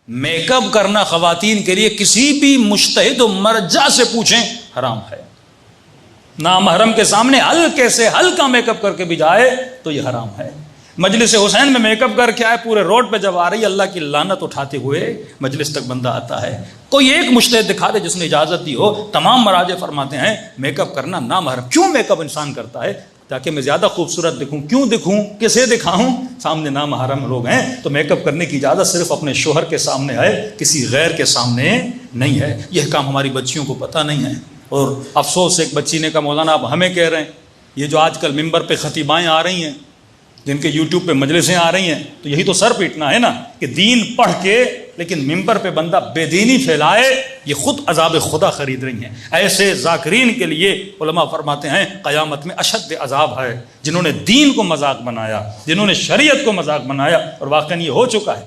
Make up کرنا خواتین کے لیے کسی بھی مجتہد و مرجع سے پوچھیں حرام ہے. نامحرم کے سامنے ہلکے سے ہلکا میک اپ کر کے بھی جائے تو یہ حرام ہے. مجلس حسین میں میک اپ کر کے آئے, پورے روڈ پہ جب آ رہی ہے اللہ کی لعنت اٹھاتے ہوئے مجلس تک بندہ آتا ہے. کوئی ایک مجتہد دکھا دے جس نے اجازت دی ہو. تمام مراجع فرماتے ہیں میک اپ کرنا نامحرم. کیوں میک اپ انسان کرتا ہے؟ تاکہ میں زیادہ خوبصورت دکھوں. کیوں دکھوں؟ کسے دکھاؤں؟ سامنے نامحرم لوگ ہیں تو میک اپ کرنے کی اجازت صرف اپنے شوہر کے سامنے ہے, کسی غیر کے سامنے نہیں ہے. یہ کام ہماری بچیوں کو پتہ نہیں ہے. اور افسوس ایک بچی نے کہا مولانا آپ ہمیں کہہ رہے ہیں, یہ جو آج کل ممبر پہ خطیبائیں آ رہی ہیں, جن کے یوٹیوب پہ مجلسیں آ رہی ہیں, تو یہی تو سر پیٹنا ہے نا کہ دین پڑھ کے لیکن ممبر پہ بندہ بے دینی پھیلائے. یہ خود عذاب خدا خرید رہی ہیں. ایسے ذاکرین کے لیے علماء فرماتے ہیں قیامت میں اشد عذاب ہے, جنہوں نے دین کو مذاق بنایا, جنہوں نے شریعت کو مذاق بنایا. اور واقعی یہ ہو چکا ہے.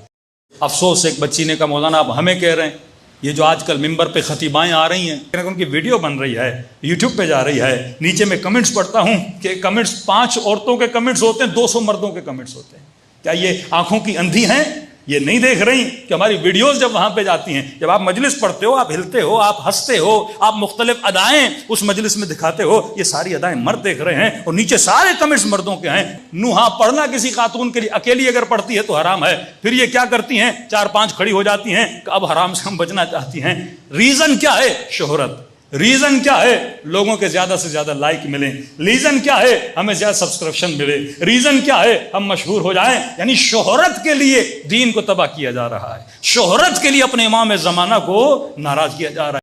افسوس ایک بچی نے کہا مولانا آپ ہمیں کہہ رہے ہیں, یہ جو آج کل ممبر پہ خطیبائیں آ رہی ہیں, ان کی ویڈیو بن رہی ہے, یوٹیوب پہ جا رہی ہے, نیچے میں کمنٹس پڑھتا ہوں کہ کمنٹس 5 عورتوں کے کمنٹس ہوتے ہیں, 200 مردوں کے کمنٹس ہوتے ہیں. کیا یہ آنکھوں کی اندھی ہیں؟ یہ نہیں دیکھ رہی کہ ہماری ویڈیوز جب وہاں پہ جاتی ہیں, جب آپ مجلس پڑھتے ہو, آپ ہلتے ہو, آپ ہنستے ہو, آپ مختلف ادائیں اس مجلس میں دکھاتے ہو, یہ ساری ادائیں مرد دیکھ رہے ہیں اور نیچے سارے کمنٹس مردوں کے ہیں. نوحہ پڑھنا کسی خاتون کے لیے اکیلی اگر پڑھتی ہے تو حرام ہے. پھر یہ کیا کرتی ہیں, 4-5 کھڑی ہو جاتی ہیں کہ اب حرام سے ہم بچنا چاہتی ہیں. ریزن کیا ہے؟ شہرت. ریزن کیا ہے؟ لوگوں کے زیادہ سے زیادہ لائک ملیں. ریزن کیا ہے؟ ہمیں زیادہ سبسکرپشن ملے. ریزن کیا ہے؟ ہم مشہور ہو جائیں. یعنی شہرت کے لیے دین کو تباہ کیا جا رہا ہے, شہرت کے لیے اپنے امام زمانہ کو ناراض کیا جا رہا ہے.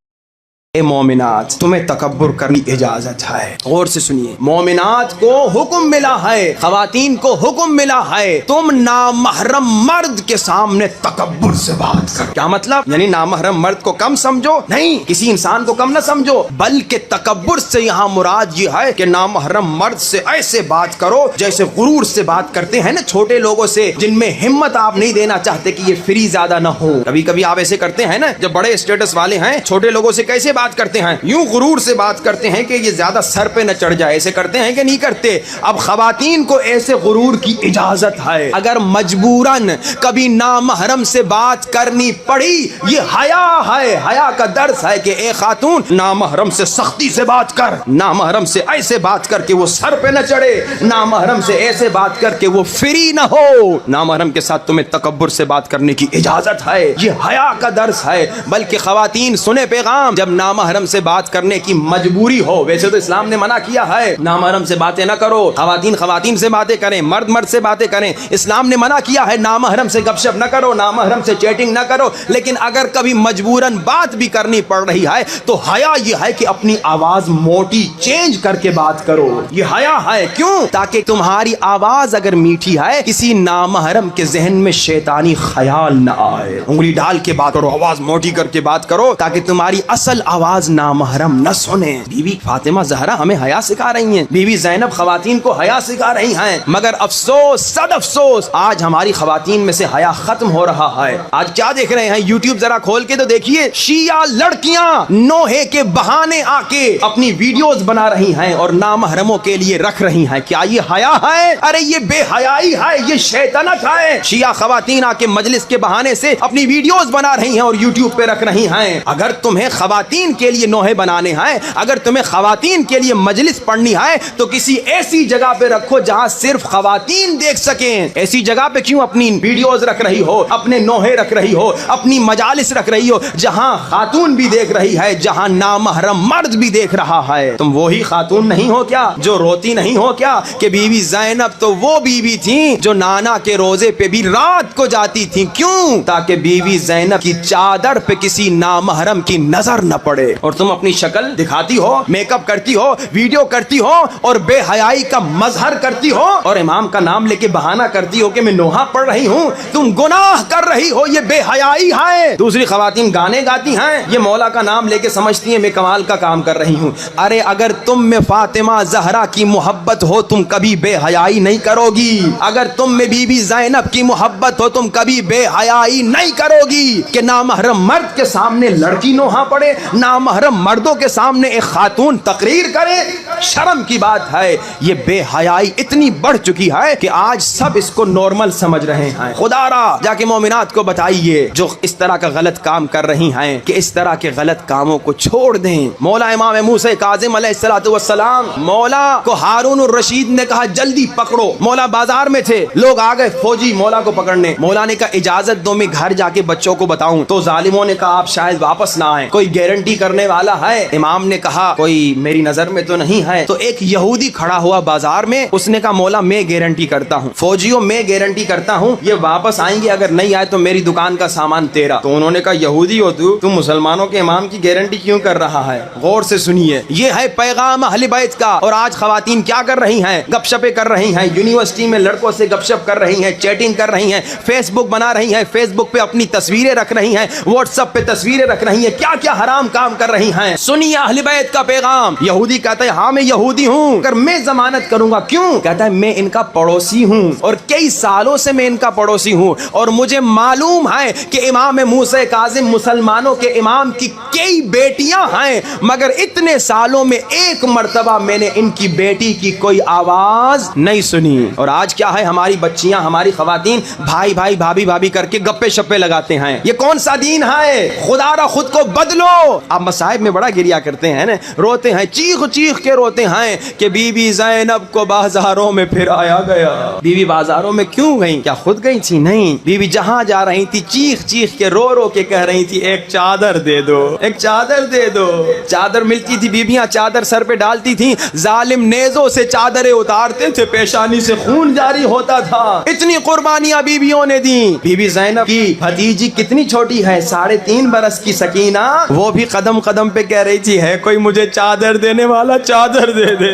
اے مومنات, تمہیں تکبر کرنے کی اجازت ہے. غور سے سنیے, مومنات کو حکم ملا ہے, خواتین کو حکم ملا ہے, تم نامحرم مرد کے سامنے تکبر سے بات کرو. کیا مطلب؟ یعنی نامحرم مرد کو کم سمجھو؟ نہیں, کسی انسان کو کم نہ سمجھو, بلکہ تکبر سے یہاں مراد یہ ہے کہ نامحرم مرد سے ایسے بات کرو جیسے غرور سے بات کرتے ہیں نا چھوٹے لوگوں سے, جن میں ہمت آپ نہیں دینا چاہتے کہ یہ فری زیادہ نہ ہو. کبھی کبھی آپ ایسے کرتے ہیں نا, جب بڑے اسٹیٹس والے ہیں چھوٹے لوگوں سے کیسے بات کرتے ہیں, یوں غرور سے بات کرتے ہیں کہ یہ زیادہ سر پہ نہ چڑھ جائے. ایسے کرتے ہیں کہ نہیں کرتے؟ اب خواتین کو ایسے غرور کی اجازت ہے. اگر مجبوراً کبھی نامحرم سے بات کرنی پڑی, یہ حیا ہے, حیا کا درس ہے کہ اے خاتون نامحرم سے سختی سے بات کر, نامحرم سے ایسے بات کر کے وہ سر پہ نہ چڑھے, نامحرم سے ایسے بات کر کے وہ فری نہ ہو. نامحرم کے ساتھ تمہیں تکبر سے بات کرنے کی اجازت ہے, یہ حیا کا درس ہے. بلکہ خواتین سنے پیغام, جب نامحرم سے بات کرنے کی مجبوری ہو, ویسے تو اسلام نے منع کیا ہے نامحرم سے باتیں نہ کرو, خواتین سے باتیں کریں, مرد سے باتیں کریں. اسلام نے منع کیا ہے نامحرم سے گپ شپ نہ کرو, نامحرم سے چیٹنگ نہ کرو. لیکن اگر کبھی مجبوراً بات بھی کرنی پڑ رہی ہے تو حیا یہ ہے کہ اپنی آواز موٹی چینج کر کے بات کرو. یہ حیا ہے. کیوں؟ تاکہ تمہاری آواز اگر میٹھی ہے, کسی نامحرم کے ذہن میں شیطانی خیال نہ آئے. انگلی ڈال کے بات کرو, آواز موٹی کر کے بات کرو, تاکہ تمہاری اصل آواز نامحرم نہ سنے. بیوی فاطمہ زہرا ہمیں حیا سکھا رہی ہیں, بیوی زینب خواتین کو حیا سکھا رہی ہیں. مگر افسوس, صد افسوس, آج ہماری خواتین میں سے حیا ختم ہو رہا ہے. آج کیا دیکھ رہے ہیں, یوٹیوب ذرا کھول کے تو دیکھیے, شیعہ لڑکیاں نوحے کے بہانے آ کے اپنی ویڈیوز بنا رہی ہیں اور نامحرموں کے لیے رکھ رہی ہیں. کیا یہ حیا ہے؟ ارے یہ بے حیائی ہے, یہ شیطنت ہے. شیعہ خواتین آ کے مجلس کے بہانے سے اپنی ویڈیوز بنا رہی ہیں اور یوٹیوب پہ رکھ رہی ہیں. اگر تمہیں خواتین کے لیے نوحے بنانے ہیں, اگر تمہیں خواتین کے لیے مجلس پڑھنی ہے تو کسی ایسی جگہ پہ رکھو جہاں صرف خواتین دیکھ سکیں. ایسی جگہ پہ کیوں اپنی ویڈیوز رکھ رہی ہو, اپنے نوحے رکھ رہی ہو, اپنی مجالس رکھ رہی ہو جہاں خاتون بھی دیکھ رہی ہے, جہاں نامحرم مرد بھی دیکھ رہا ہے. تم وہی خاتون نہیں ہو کیا جو روتی نہیں ہو کیا کہ بیوی زینب تو وہ بیوی تھیں جو نانا کے روزے پہ بھی رات کو جاتی تھیں. کیوں؟ تاکہ بیوی زینب کی چادر پہ کسی نامحرم کی نظر نہ پڑے. اور تم اپنی شکل دکھاتی ہو, میک اپ کرتی ہو, ویڈیو کرتی ہو اور بے حیائی کا مظہر کرتی ہو اور امام کا نام لے کے بہانہ کرتی ہو کہ میں نوحہ پڑھ رہی ہوں. تم گناہ کر رہی ہو, یہ بے حیائی ہے. دوسری خواتین گانے گاتی ہیں, یہ مولا کا نام لے کے سمجھتی ہیں میں کمال کا کام کر رہی ہوں. ارے اگر تم میں فاطمہ زہرا کی محبت ہو تم کبھی بے حیائی نہیں کرو گی. اگر تم میں بی بی زینب کی محبت ہو تم کبھی بے حیائی نہیں کرو گی کہ نامحرم مرد کے سامنے لڑکی نوحہ پڑے, نامحرم مردوں کے سامنے ایک خاتون تقریر کرے، شرم کی بات ہے۔ یہ بے حیائی اتنی بڑھ چکی ہے کہ آج سب اس کو نارمل سمجھ رہے ہیں۔ خدا را جا کے مومنات کو بتائیے جو اس طرح کا غلط کام کر رہی ہیں کہ اس طرح کے غلط کاموں کو چھوڑ دیں۔ مولا امام موسیٰ کاظم علیہ السلام، مولا کو ہارون الرشید نے کہا جلدی پکڑو۔ مولا بازار میں تھے، لوگ آ گئے فوجی مولا کو پکڑنے۔ مولا نے کہا اجازت دو میں گھر جا کے بچوں کو بتاؤں، تو ظالموں نے کہا آپ شاید واپس نہ آئیں، کوئی گارنٹی کرنے والا ہے؟ امام نے کہا کوئی میری نظر میں تو نہیں ہے۔ تو ایک یہودی کھڑا ہوا بازار میں، اس نے کہا مولا میں گارنٹی کرتا ہوں، فوجیوں میں گارنٹی کرتا ہوں یہ واپس آئیں گے، اگر نہیں آئے تو میری دکان کا سامان تیرا۔ تو انہوں نے کہا یہودی ہو تو مسلمانوں کے امام کی گارنٹی کیوں کر رہا ہے؟ غور سے سنیے، یہ ہے پیغام اہل بیت کا۔ اور آج خواتین کیا کر رہی ہیں؟ گپ شپیں کر رہی ہیں، یونیورسٹی میں لڑکوں سے گپ شپ کر رہی ہیں، چیٹنگ کر رہی ہیں، فیس بک بنا رہی ہیں، فیس بک پہ اپنی تصویریں رکھ رہی ہیں، واٹس ایپ پہ تصویریں رکھ رہی ہیں، کیا کیا حرام کام کر رہی ہیں۔ سنیے اہل بیت کا پیغام۔ یہودی کہتا ہے ہاں میں یہودی ہوں، اگر میں ضمانت کروں گا، کیوں؟ کہتا ہے میں ان کا پڑوسی ہوں اور کئی سالوں سے میں ان کا پڑوسی ہوں، اور مجھے معلوم ہے کہ امام موسیٰ کاظم مسلمانوں کے امام کی کئی بیٹیاں ہیں، مگر اتنے سالوں میں ایک مرتبہ میں نے ان کی بیٹی کی کوئی آواز نہیں سنی۔ اور آج کیا ہے، ہماری بچیاں، ہماری خواتین بھائی بھائی بھابھی بھابھی کر کے گپے شپے لگاتے ہیں۔ یہ کون سا دین ہے؟ خدا را خود کو بدلو۔ آپ مصائب میں بڑا گریا کرتے ہیں نا، روتے ہیں، چیخ چیخ کے روتے ہیں کہ بی بی زینب کو بازاروں میں پھرایا گیا۔ بی بی بازاروں میں کیوں گئی؟ کیا خود گئی تھی؟ نہیں، بی بی جہاں جا رہی تھی چیخ چیخ کے رو رو کے کہہ رہی تھی ایک چادر دے دو، ایک چادر دے دو۔ چادر ملتی تھی، بیبیاں چادر سر پہ ڈالتی تھیں، ظالم نیزوں سے چادریں اتارتے تھے، پیشانی سے خون جاری ہوتا تھا۔ اتنی قربانیاں بیبیوں نے دی۔ بی بی زینب کی بھتیجی کتنی چھوٹی ہے، 3.5 برس کی سکینہ، وہ بھی قدم قدم پہ کہہ رہی تھی ہے کوئی مجھے چادر دینے والا، چادر دے دے۔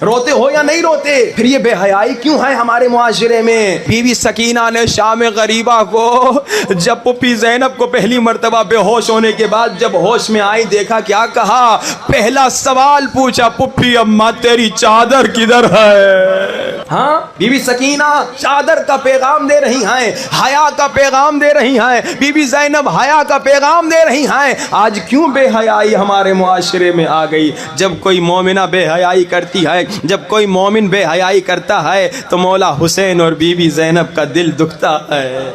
روتے ہو یا نہیں روتے؟ پھر یہ بے حیائی کیوں ہے ہمارے معاشرے میں؟ بی بی سکینہ نے شام غریبہ کو جب پپی زینب کو پہلی مرتبہ بے ہوش ہونے کے بعد جب ہوش میں آئی، دیکھا کیا کہا؟ پہلا سوال پوچھا پپی اماں تیری چادر کدھر ہے؟ ہاں، بی بی سکینہ چادر کا پیغام دے رہی ہیں، حیا کا پیغام دے رہی ہیں، بی بی زینب حیا کا پیغام دے رہی ہیں۔ آج کیوں بے حیائی ہمارے معاشرے میں آ گئی؟ جب کوئی مومنہ بے حیائی کرتی ہے، جب کوئی مومن بے حیائی کرتا ہے تو مولا حسین اور بی بی زینب کا دل دکھتا ہے۔